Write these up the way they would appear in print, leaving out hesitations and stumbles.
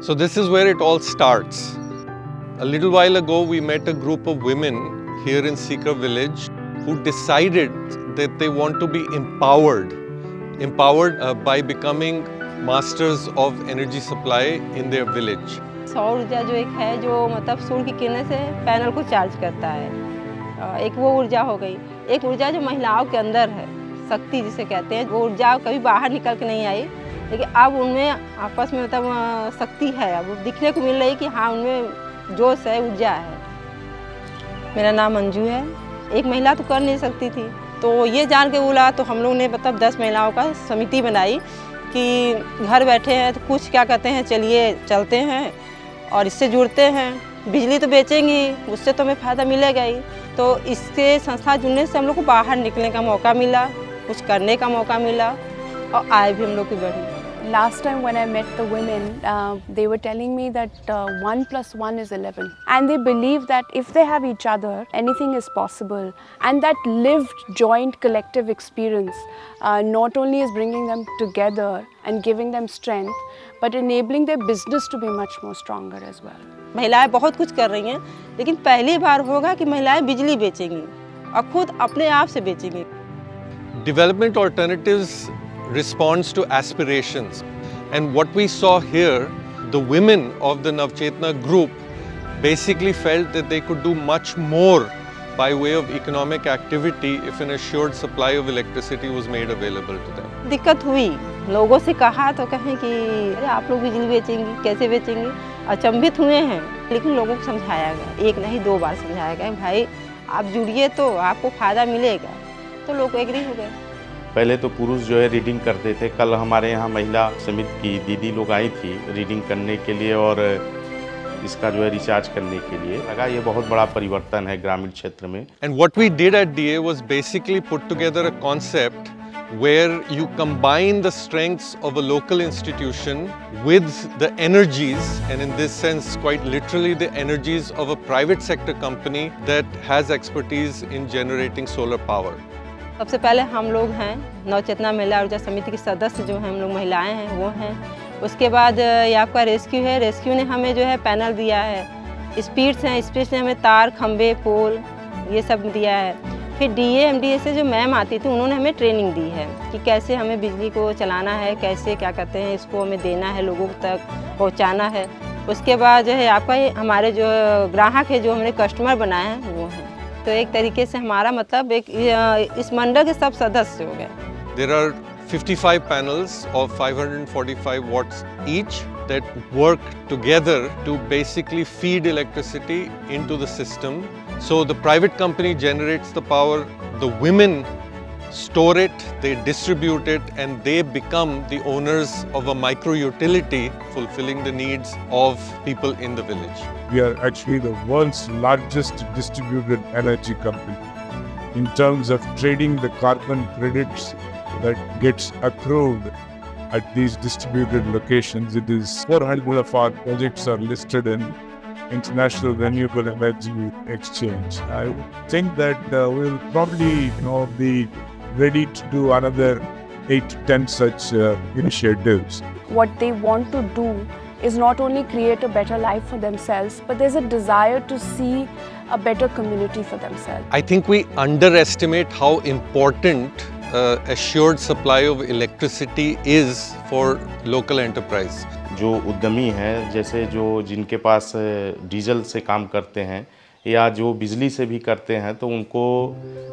So this is where it all starts. A little while ago, we met a group of women here in Sikar village who decided that they want to be empowered by becoming masters of energy supply in their village. सौर ऊर्जा जो एक है जो मतलब सूर्य की किरणें से पैनल को चार्ज करता है, एक वो ऊर्जा हो गई। एक ऊर्जा जो महिलाओं के अंदर है, शक्ति जिसे कहते हैं, वो ऊर्जा कभी बाहर निकल के नहीं आई, लेकिन अब उनमें आपस में मतलब शक्ति है, अब दिखने को मिल रही कि हाँ उनमें जोश है, ऊर्जा है। मेरा नाम मंजू है। एक महिला तो कर नहीं सकती थी, तो ये जान के बोला तो हम लोग ने मतलब 10 महिलाओं का समिति बनाई कि घर बैठे हैं तो कुछ क्या कहते हैं, चलिए चलते हैं और इससे जुड़ते हैं। बिजली तो बेचेंगे, उससे तो हमें फ़ायदा मिलेगा ही। तो इससे संस्था जुड़ने से हम लोग को बाहर निकलने का मौका मिला, कुछ करने का मौका मिला और आय भी हम लोग की बढ़ी। Last time when I met the women, they were telling me that 1 + 1 is 11. And they believe that if they have each other, anything is possible. And that lived, joint, collective experience not only is bringing them together and giving them strength, but enabling their business to be much more stronger as well. महिलाएं बहुत कुछ कर रही हैं, लेकिन पहली बार होगा कि महिलाएं बिजली बेचेंगी और खुद अपने आप से बेचेंगी। Development alternatives responds to aspirations, and what we saw here, the women of the Navchetna group basically felt that they could do much more by way of economic activity if an assured supply of electricity was made available to them. दिक्कत हुई, लोगों से कहा तो कहें कि अरे आप लोग बिजली बेचेंगी, कैसे बेचेंगे, अचंभित हुए हैं। लेकिन लोगों को समझाया गया, एक नहीं 2 बार समझाया गया, भाई आप जुड़िए तो आपको फ़ायदा मिलेगा, तो लोग एग्री हो गए। पहले तो पुरुष जो है रीडिंग करते थे। कल हमारे यहाँ महिला समिति की दीदी लोग आई थी रीडिंग करने के लिए और इसका जो है रिचार्ज करने के लिए। लगा ये बहुत बड़ा परिवर्तन है ग्रामीण क्षेत्र में। And what we did at DA was basically put together a concept where you combine the strengths of a local institution with the energies, and in this sense quite literally the energies of a private sector company that has expertise in generating solar power. सबसे पहले हम लोग हैं नवचेतना महिला ऊर्जा समिति के सदस्य जो हैं हम लोग महिलाएं हैं वो हैं। उसके बाद ये आपका रेस्क्यू है, रेस्क्यू ने हमें जो है पैनल दिया है। स्पीड्स हैं, स्पीड्स ने हमें तार, खंबे, पोल ये सब दिया है। फिर DA-MDA से जो मैम आती थी उन्होंने हमें ट्रेनिंग दी है कि कैसे हमें बिजली को चलाना है, कैसे क्या कहते हैं इसको हमें देना है, लोगों तक पहुँचाना है। उसके बाद जो है आपका हमारे जो ग्राहक है, जो हमने कस्टमर बनाए हैं वो हैं। तो एक तरीके से हमारा मतलब एक इस मंडल के सब सदस्य हो गए। There are 55 panels of 545 watts each that work together to basically feed electricity into the system. So the private company generates the power, the women store it, they distribute it, and they become the owners of a micro utility fulfilling the needs of people in the village. We are actually the world's largest distributed energy company. In terms of trading the carbon credits that gets accrued at these distributed locations, it is 400 of our projects are listed in International Renewable Energy Exchange. I think that we'll probably be ready to do another 8 to 10 such initiatives. What they want to do is not only create a better life for themselves, but there's a desire to see a better community for themselves. I think we underestimate how important assured supply of electricity is for local enterprise. जो उद्यमी हैं, जैसे जो जिनके पास diesel से काम करते हैं या जो बिजली से भी करते हैं, तो उनको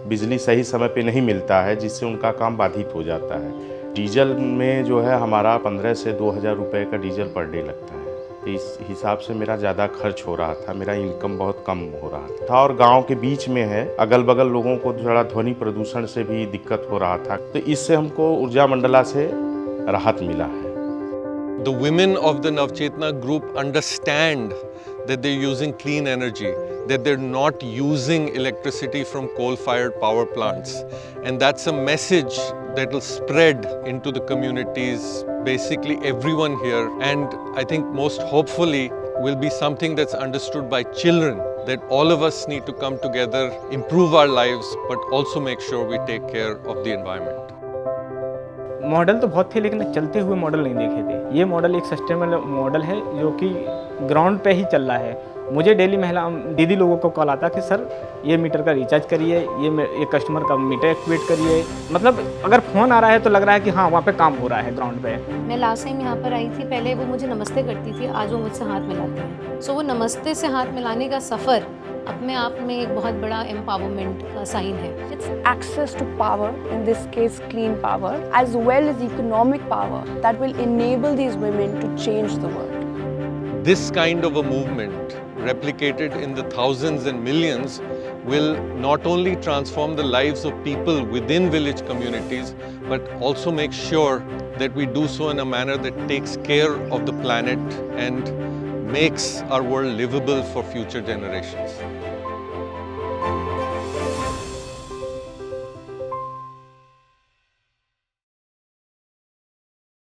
बिजली सही समय पे नहीं मिलता है, जिससे उनका काम बाधित हो जाता है। डीजल में जो है हमारा 15 से 2000 रुपये का डीजल पर डे लगता है। तो इस हिसाब से मेरा ज़्यादा खर्च हो रहा था, मेरा इनकम बहुत कम हो रहा था और गांव के बीच में है, अगल बगल लोगों को थोड़ा ध्वनि प्रदूषण से भी दिक्कत हो रहा था। तो इससे हमको ऊर्जा मंडला से राहत मिला है। The women of the Navchetna group understand that they're using clean energy, that they're not using electricity from coal-fired power plants. And that's a message that will spread into the communities, basically everyone here. And I think most hopefully will be something that's understood by children, that all of us need to come together, improve our lives, but also make sure we take care of the environment. Model तो बहुत थे लेकिन चलते हुए model नहीं देखे थे। ये मॉडल एक सस्टेनेबल मॉडल है जो कि ग्राउंड पे ही चल रहा है। मुझे डेली महिला दीदी लोगों को कॉल आता कि सर ये मीटर का रिचार्ज करिए, ये कस्टमर का मीटर एक्टिवेट करिए। मतलब अगर फ़ोन आ रहा है तो लग रहा है कि हाँ वहाँ पे काम हो रहा है ग्राउंड पे। मैं लास्ट टाइम यहाँ पर आई थी, पहले वो मुझे नमस्ते करती थी, आज वो मुझसे हाथ मिलाते हैं। सो वो नमस्ते से हाथ मिलाने का सफ़र अपने आप में एक बहुत बड़ा एम्पावरमेंट का साइन है। It's access to power, in this case clean power, as well as economic power that will enable these women to change the world. This kind of a movement, replicated in the thousands and millions, will not only transform the lives of people within village communities, but also make sure that we do so in a manner that takes care of the planet and makes our world livable for future generations.